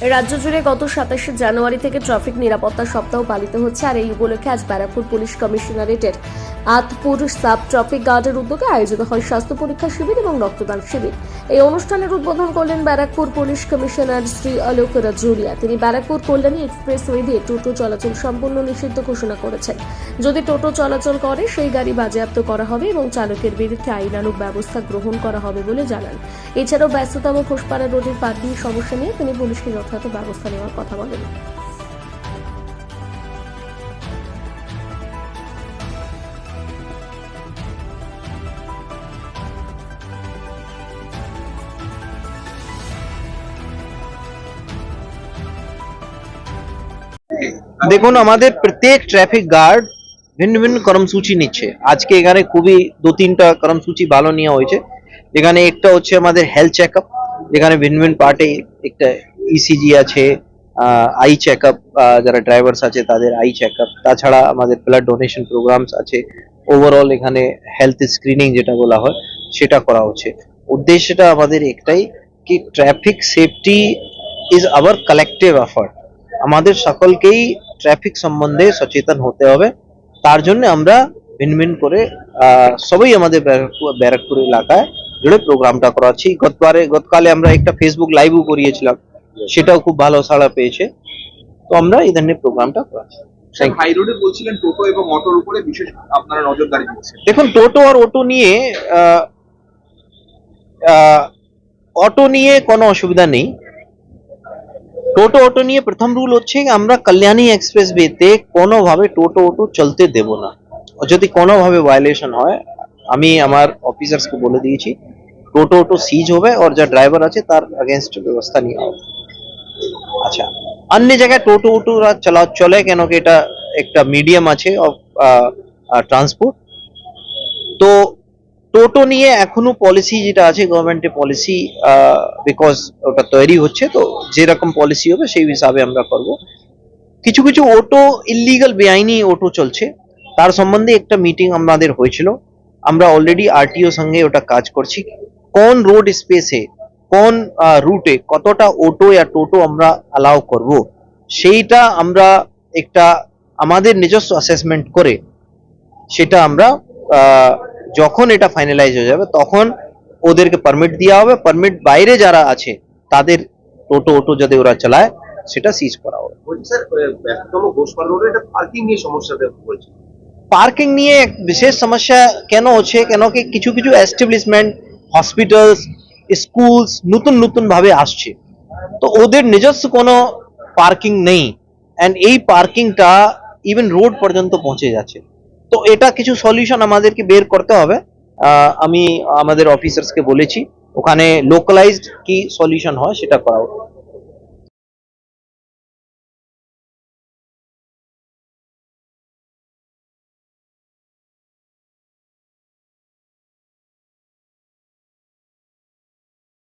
রাজ্য জুড়ে গত 27 জানুয়ারি থেকে ট্রাফিক নিরাপত্তা সপ্তাহ পালিত হচ্ছে। আর এই উপলক্ষে আজ ব্যারাকপুর পুলিশ কমিশনারেটের আতপুর সাব ট্রাফিক গার্ডের উদ্যোগে আয়োজিত হয় স্বাস্থ্য পরীক্ষা শিবির এবং রক্তদান শিবির। এই অনুষ্ঠানের উদ্বোধন করলেন ব্যারাকপুর পুলিশ কমিশনার শ্রী অলোক রাজুরিয়া। তিনি ব্যারাকপুর কল্যাণী এক্সপ্রেসওয়ে দিয়ে টোটো চলাচল সম্পূর্ণ নিষিদ্ধ ঘোষণা করেছেন। যদি টোটো চলাচল করে সেই গাড়ি বাজেয়াপ্ত করা হবে এবং চালকের বিরুদ্ধে আইনানুগ ব্যবস্থা গ্রহণ করা হবে বলে জানান। এছাড়াও ব্যস্ততম ঘোষপাড়া রোডের পার্কিং সমস্যা নিয়ে তিনি পুলিশকে যথাযথ ব্যবস্থা নেওয়ার কথা বলেন। দেখুন, আমাদের প্রত্যেক ট্রাফিক গার্ড ভিন্ন ভিন্ন কর্মসূচি নিচ্ছে। আজকে এখানে খুবই 2-3টা কর্মসূচি ভালো নেওয়া হয়েছে। যেখানে একটা হচ্ছে আমাদের হেলথ চেকআপ, যেখানে ভিন্ন ভিন্ন পার্টে একটা ইসিজি আছে, আই চেকআপ, যারা ড্রাইভার্স আছে তাদের আই চেকআপ, তাছাড়া আমাদের ব্লাড ডোনেশন প্রোগ্রামস আছে। ওভারঅল এখানে হেলথ স্ক্রিনিং যেটা বলা হয় সেটা করা হচ্ছে। উদ্দেশ্যটা আমাদের একটাই কি traffic safety is our collective effort. আমাদের সকলকেই ট্রাফিক সম্বন্ধে সচেতন হতে হবে। তার জন্য আমরা ভিন্ন ভিন্ন করে সবাই আমাদের ব্যারাকপুর এলাকায় জুড়ে প্রোগ্রামটা করাচ্ছি। গতকালে আমরা একটা ফেসবুক লাইভও করিয়েছিলাম, সেটাও খুব ভালো সাড়া পেয়েছে। তো আমরা এই ধরনের প্রোগ্রামটা করাচ্ছি। হাই রোডে বলছিলেন টোটো এবং অটোর উপরে বিশেষ আপনারা নজরদারি দিচ্ছেন। দেখুন, টোটো আর অটো নিয়ে কোনো অসুবিধা নেই। অটো নিয়ে প্রথম রুল হচ্ছে আমরা কল্যাণী এক্সপ্রেস ওয়েতে কোনোভাবে অটো চলতে দেব না। যদি কোনোভাবে ভায়োলেশন হয় আমি আমার অফিসার্সকে বলে দিয়েছি, অটো সিজ হবে আর যা ড্রাইভার আছে তার अगेंस्ट ব্যবস্থা নেওয়া হবে। আচ্ছা, অন্য জায়গায় টোটো চলে কেন কি এটা একটা মিডিয়াম আছে অফ ট্রান্সপোর্ট। তো টোটো নিয়ে এখনো পলিসি যেটা আছে গভর্নমেন্টের পলিসি, বিকজ ওটা তৈরি হচ্ছে, তো যেরকম পলিসি হবে সেই হিসাবে আমরা করব। কিছু কিছু অটো ইলিগাল বেআইনি অটো চলছে, তার সম্বন্ধে একটা মিটিং আমাদের হয়েছিল। আমরা অলরেডি আরটিও সঙ্গে ওটা কাজ করছি। কোন রোড স্পেসে কোন রুটে কতটা অটো या টোটো আমরা অ্যালাউ করব, সেইটা আমরা একটা আমাদের নিজস্ব অ্যাসেসমেন্ট করে সেটা আমরা যখন এটা ফাইনালাইজ হয়ে যাবে তখন ওদেরকে পারমিট দেওয়া হবে। পারমিট বাইরে যারা আছে তাদের অটো যদি ওরা চালায় সেটা সিজ করা হবে। স্যার, ব্যস্ততম ঘোষপাড়া রোডে এটা পার্কিং নিয়ে সমস্যাটা বলছি। পার্কিং নিয়ে এক বিশেষ সমস্যা কেন হচ্ছে, কেন কি কিছু কিছু এস্টাবলিশমেন্ট, হসপিটালস, স্কুলস নতুন ভাবে আসছে, তো ওদের নিজস্ব কোনো পার্কিং নেই। এন্ড এই পার্কিংটা ইভেন রোড পর্যন্ত পৌঁছে যাচ্ছে। তো এটা কিছু সলিউশন আমাদেরকে বের করতে হবে। আমি আমাদের অফিসার্সকে বলেছি ওখানে লোকালাইজড কি সলিউশন হয় সেটা করা হবে।